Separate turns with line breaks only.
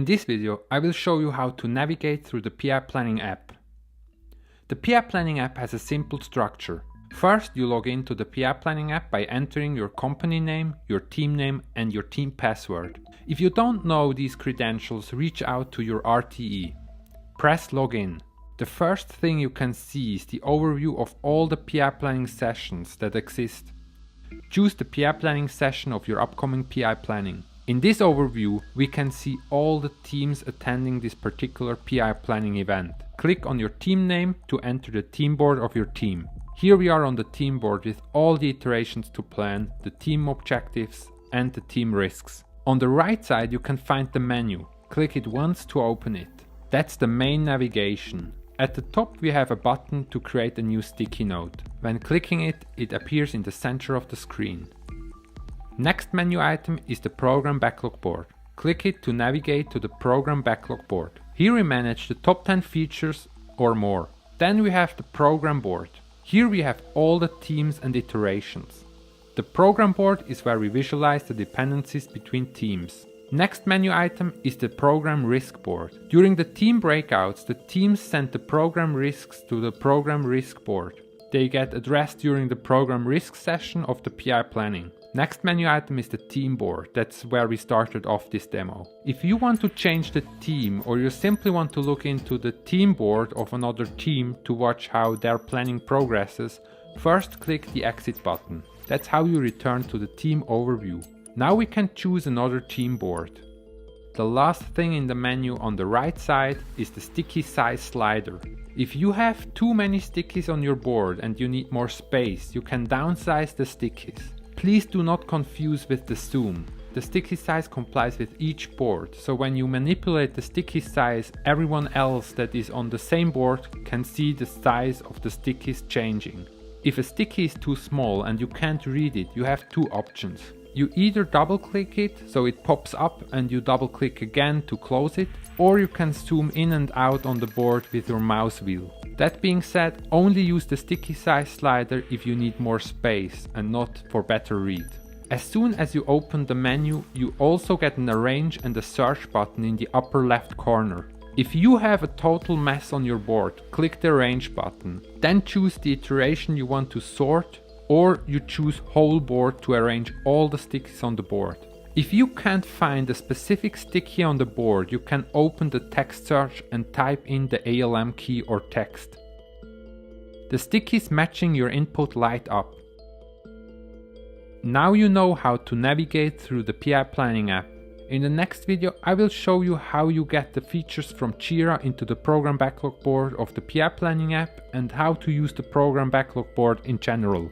In this video, I will show you how to navigate through the PI Planning app. The PI Planning app has a simple structure. First, you log into the PI Planning app by entering your company name, your team name, and your team password. If you don't know these credentials, reach out to your RTE. Press Login. The first thing you can see is the overview of all the PI Planning sessions that exist. Choose the PI Planning session of your upcoming PI Planning. In this overview, we can see all the teams attending this particular PI Planning event. Click on your team name to enter the team board of your team. Here we are on the team board with all the iterations to plan, the team objectives and the team risks. On the right side you can find the menu. Click it once to open it. That's the main navigation. At the top we have a button to create a new sticky note. When clicking it, it appears in the center of the screen. Next menu item is the Program Backlog board. Click it to navigate to the Program Backlog board. Here we manage the top 10 features or more. Then we have the Program board. Here we have all the teams and iterations. The Program board is where we visualize the dependencies between teams. Next menu item is the Program Risk board. During the team breakouts, the teams send the program risks to the Program Risk board. They get addressed during the Program Risk session of the PI Planning. Next menu item is the team board. That's where we started off this demo. If you want to change the team or you simply want to look into the team board of another team to watch how their planning progresses, first click the exit button. That's how you return to the team overview. Now we can choose another team board. The last thing in the menu on the right side is the sticky size slider. If you have too many stickies on your board and you need more space, you can downsize the stickies. Please do not confuse with the zoom. The sticky size complies with each board, so when you manipulate the sticky size, everyone else that is on the same board can see the size of the stickies changing. If a sticky is too small and you can't read it, you have two options. You either double click it so it pops up and you double click again to close it, or you can zoom in and out on the board with your mouse wheel. That being said, only use the sticky size slider if you need more space and not for better read. As soon as you open the menu, you also get an arrange and a search button in the upper left corner. If you have a total mess on your board, click the arrange button. Then choose the iteration you want to sort, or you choose whole board to arrange all the stickies on the board. If you can't find a specific sticky on the board, you can open the text search and type in the ALM key or text. The stickies matching your input light up. Now you know how to navigate through the PI Planning app. In the next video I will show you how you get the features from Jira into the Program Backlog board of the PI Planning app and how to use the Program Backlog board in general.